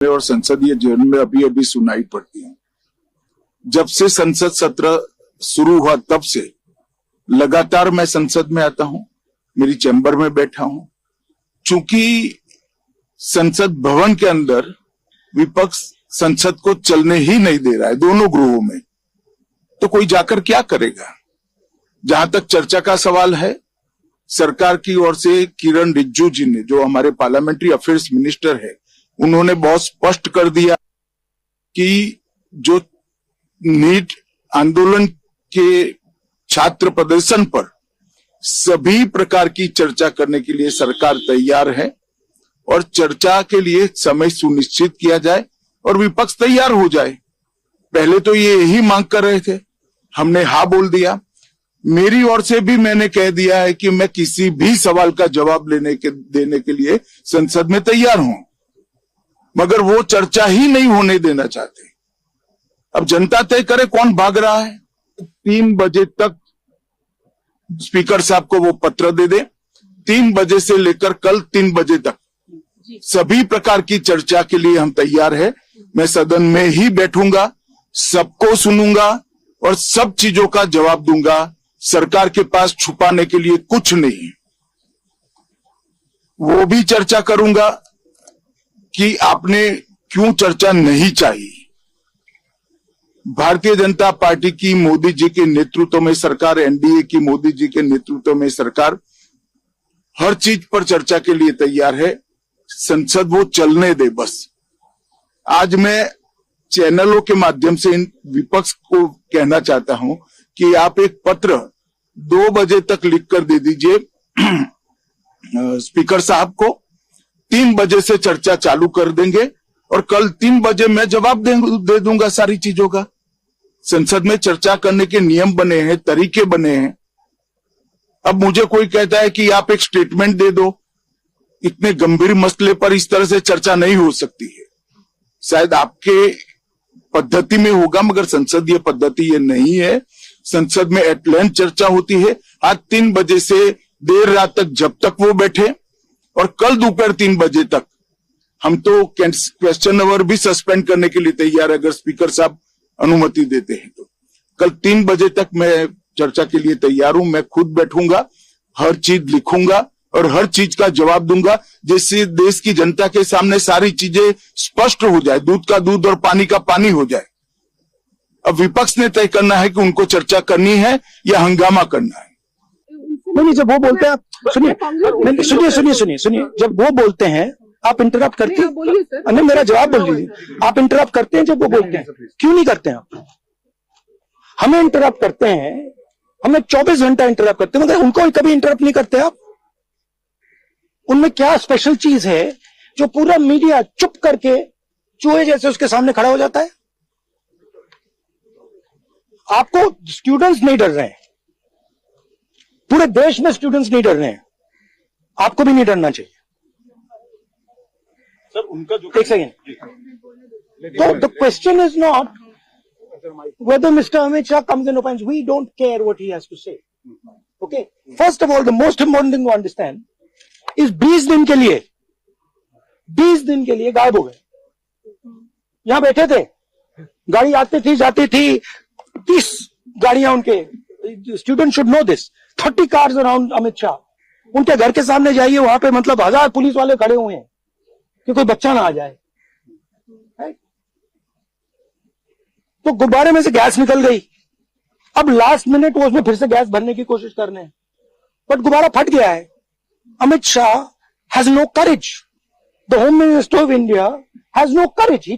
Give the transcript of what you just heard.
और संसदीय जीवन में अभी अभी सुनाई पड़ती है। जब से संसद सत्र शुरू हुआ तब से लगातार मैं संसद में आता हूं, मेरी चैम्बर में बैठा हूं। चूंकि संसद भवन के अंदर विपक्ष संसद को चलने ही नहीं दे रहा है दोनों गृहों में, तो कोई जाकर क्या करेगा। जहां तक चर्चा का सवाल है, सरकार की ओर से किरण रिजिजू जी ने, जो हमारे पार्लियामेंट्री अफेयर्स मिनिस्टर है, उन्होंने बहुत स्पष्ट कर दिया कि जो नीट आंदोलन के छात्र प्रदर्शन पर सभी प्रकार की चर्चा करने के लिए सरकार तैयार है और चर्चा के लिए समय सुनिश्चित किया जाए और विपक्ष तैयार हो जाए। पहले तो ये यही मांग कर रहे थे, हमने हाँ बोल दिया। मेरी ओर से भी मैंने कह दिया है कि मैं किसी भी सवाल का जवाब देने के लिए संसद में तैयार हूं, मगर वो चर्चा ही नहीं होने देना चाहते। अब जनता तय करे कौन भाग रहा है। 3 बजे तक स्पीकर साहब को वो पत्र दे दे। 3 बजे से लेकर कल 3 बजे तक सभी प्रकार की चर्चा के लिए हम तैयार हैं। मैं सदन में ही बैठूंगा, सबको सुनूंगा और सब चीजों का जवाब दूंगा। सरकार के पास छुपाने के लिए कुछ नहीं। वो भी चर्चा करूंगा कि आपने क्यों चर्चा नहीं चाहिए। भारतीय जनता पार्टी की मोदी जी के नेतृत्व में सरकार, एनडीए की मोदी जी के नेतृत्व में सरकार हर चीज पर चर्चा के लिए तैयार है। संसद वो चलने दे बस। आज मैं चैनलों के माध्यम से इन विपक्ष को कहना चाहता हूं कि आप एक पत्र 2 बजे तक लिख कर दे दीजिए स्पीकर साहब को। 3 बजे से चर्चा चालू कर देंगे और कल 3 बजे मैं जवाब दे दूंगा सारी चीजों का। संसद में चर्चा करने के नियम बने हैं, तरीके बने हैं। अब मुझे कोई कहता है कि आप एक स्टेटमेंट दे दो। इतने गंभीर मसले पर इस तरह से चर्चा नहीं हो सकती है। शायद आपके पद्धति में होगा, मगर संसदीय पद्धति ये नहीं है। संसद में एट लेंथ चर्चा होती है। आज 3 बजे से देर रात तक जब तक वो बैठे और कल दोपहर 3 बजे तक हम तो क्वेश्चन आवर भी सस्पेंड करने के लिए तैयार है, अगर स्पीकर साहब अनुमति देते हैं तो। कल 3 बजे तक मैं चर्चा के लिए तैयार हूं। मैं खुद बैठूंगा, हर चीज लिखूंगा और हर चीज का जवाब दूंगा, जिससे देश की जनता के सामने सारी चीजें स्पष्ट हो जाए, दूध का दूध और पानी का पानी हो जाए। अब विपक्ष ने तय करना है कि उनको चर्चा करनी है या हंगामा करना है। नहीं, जब वो बोलते हैं सुनिए, जब वो बोलते हैं आप इंटरप्ट करते हैं। नहीं, मेरा जवाब बोल लीजिए। आप इंटरप्ट करते हैं जब वो बोलते हैं, क्यों नहीं करते हैं आप? हमें इंटरप्ट करते हैं, हमें 24 घंटा इंटरप्ट करते हैं, मगर उनको कभी इंटरप्ट नहीं करते आप। उनमें क्या स्पेशल चीज है जो पूरा मीडिया चुप करके चूहे जैसे उसके सामने खड़ा हो जाता है? आपको स्टूडेंट्स नहीं डर रहे हैं, पूरे देश में स्टूडेंट्स नहीं डर रहे हैं, आपको भी नहीं डरना चाहिए। सर, उनका जो एक सेकेंड, तो the question is not whether Mr. Amit Shah comes and opines. We don't care what he has to say. Okay. First of all, the most important thing to understand is 20 दिन के लिए गायब हो गए। यहां बैठे थे, गाड़ी आती थी जाती थी, 30 गाड़ियां उनके। Student should know this. 30 cars around Amit Shah. उनके घर के सामने जाइए, वहां पे मतलब 1000 पुलिस वाले खड़े हुए हैं कि कोई बच्चा ना आ जाए। तो गुब्बारे में से गैस निकल गई। अब लास्ट मिनट वो उसमें फिर से गैस भरने की कोशिश कर रहे हैं, बट गुब्बारा फट गया है। Amit Shah has no courage. The home minister of India has no courage.